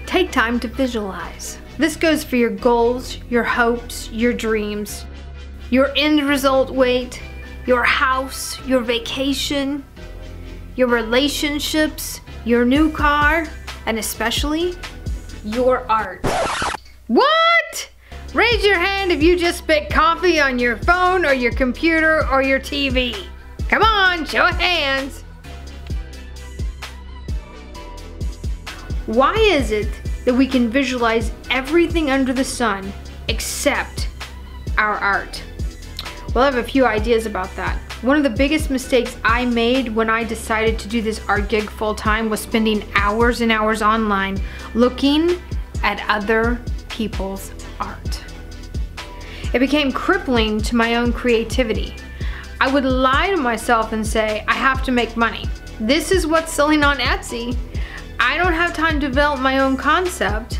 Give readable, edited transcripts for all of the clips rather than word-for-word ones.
Take time to visualize. This goes for your goals, your hopes, your dreams, your end result weight, your house, your vacation, your relationships, your new car, and especially your art. What? Raise your hand if you just spit coffee on your phone or your computer or your TV. Come on, show of hands. Why is it that we can visualize everything under the sun except our art? Well, I have a few ideas about that. One of the biggest mistakes I made when I decided to do this art gig full time was spending hours and hours online looking at other people's art. It became crippling to my own creativity. I would lie to myself and say, I have to make money. This is what's selling on Etsy. I don't have time to develop my own concept,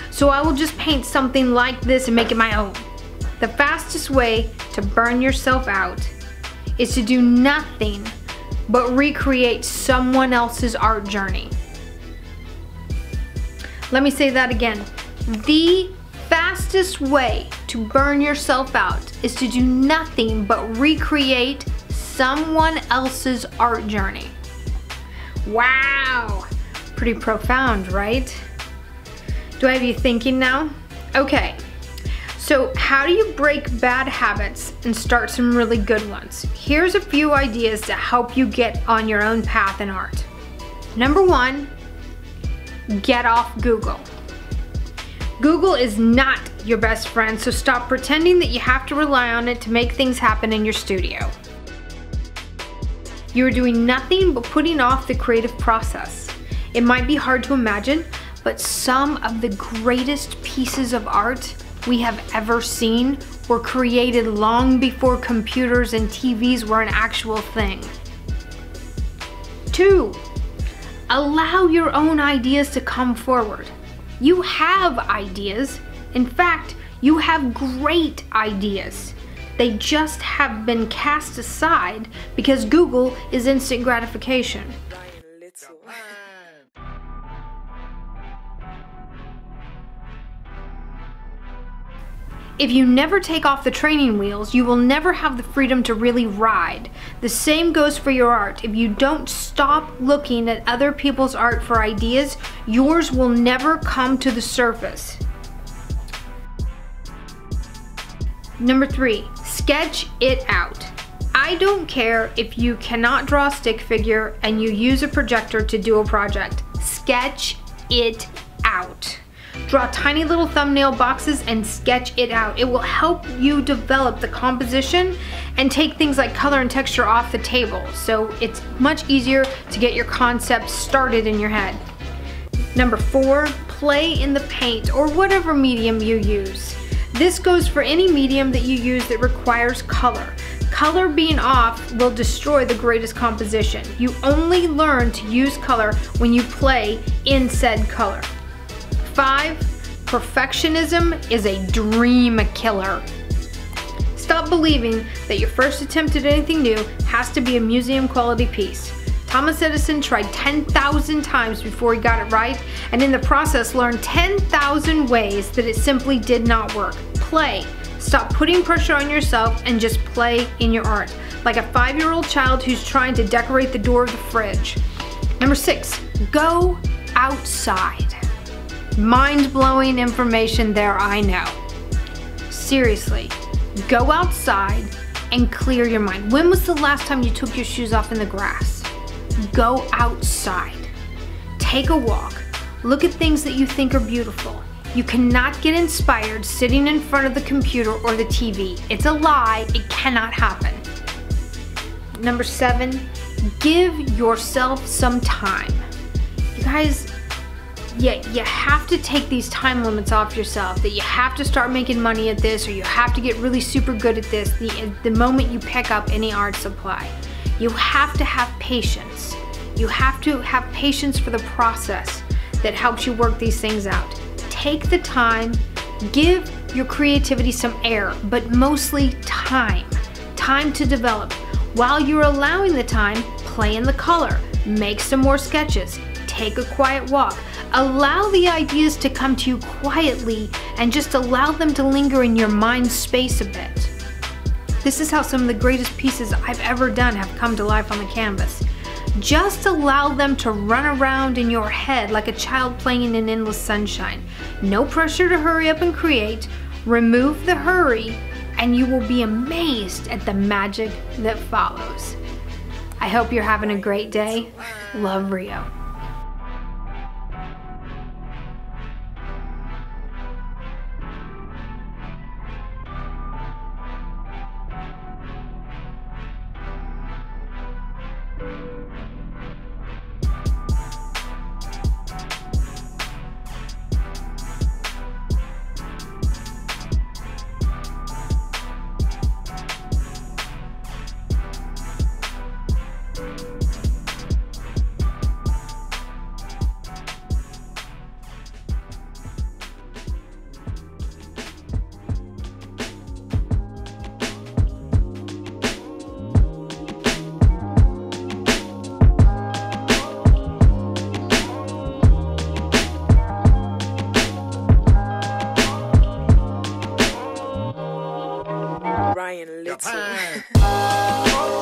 so I will just paint something like this and make it my own. The fastest way to burn yourself out is to do nothing but recreate someone else's art journey. Let me say that again. The fastest way to burn yourself out is to do nothing but recreate someone else's art journey. Wow, pretty profound, right? Do I have you thinking now? Okay, so how do you break bad habits and start some really good ones? Here's a few ideas to help you get on your own path in art. Number one, get off Google. Google is not your best friend, so stop pretending that you have to rely on it to make things happen in your studio. You're doing nothing but putting off the creative process. It might be hard to imagine, but some of the greatest pieces of art we have ever seen were created long before computers and TVs were an actual thing. 2, allow your own ideas to come forward. You have ideas. In fact, you have great ideas. They just have been cast aside because Google is instant gratification. If you never take off the training wheels, you will never have the freedom to really ride. The same goes for your art. If you don't stop looking at other people's art for ideas, yours will never come to the surface. Number 3, sketch it out. I don't care if you cannot draw a stick figure and you use a projector to do a project. Sketch it out. Draw tiny little thumbnail boxes and sketch it out. It will help you develop the composition and take things like color and texture off the table, so it's much easier to get your concept started in your head. Number 4, play in the paint or whatever medium you use. This goes for any medium that you use that requires color. Color being off will destroy the greatest composition. You only learn to use color when you play in said color. 5, perfectionism is a dream killer. Stop believing that your first attempt at anything new has to be a museum quality piece. Thomas Edison tried 10,000 times before he got it right, and in the process learned 10,000 ways that it simply did not work. Play. Stop putting pressure on yourself and just play in your art, like a 5-year-old child who's trying to decorate the door of the fridge. Number 6, go outside. Mind-blowing information there, I know. Seriously, go outside and clear your mind. When was the last time you took your shoes off in the grass? Go outside. Take a walk. Look at things that you think are beautiful. You cannot get inspired sitting in front of the computer or the TV. It's a lie. It cannot happen. Number 7, give yourself some time. You guys, you have to take these time limits off yourself, that you have to start making money at this, or you have to get really super good at this the moment you pick up any art supply. You have to have patience. You have to have patience for the process that helps you work these things out. Take the time, give your creativity some air, but mostly time. Time to develop. While you're allowing the time, play in the color, make some more sketches, take a quiet walk. Allow the ideas to come to you quietly and just allow them to linger in your mind space a bit. This is how some of the greatest pieces I've ever done have come to life on the canvas. Just allow them to run around in your head like a child playing in an endless sunshine. No pressure to hurry up and create. Remove the hurry and you will be amazed at the magic that follows. I hope you're having a great day. Love, Rio. Litty.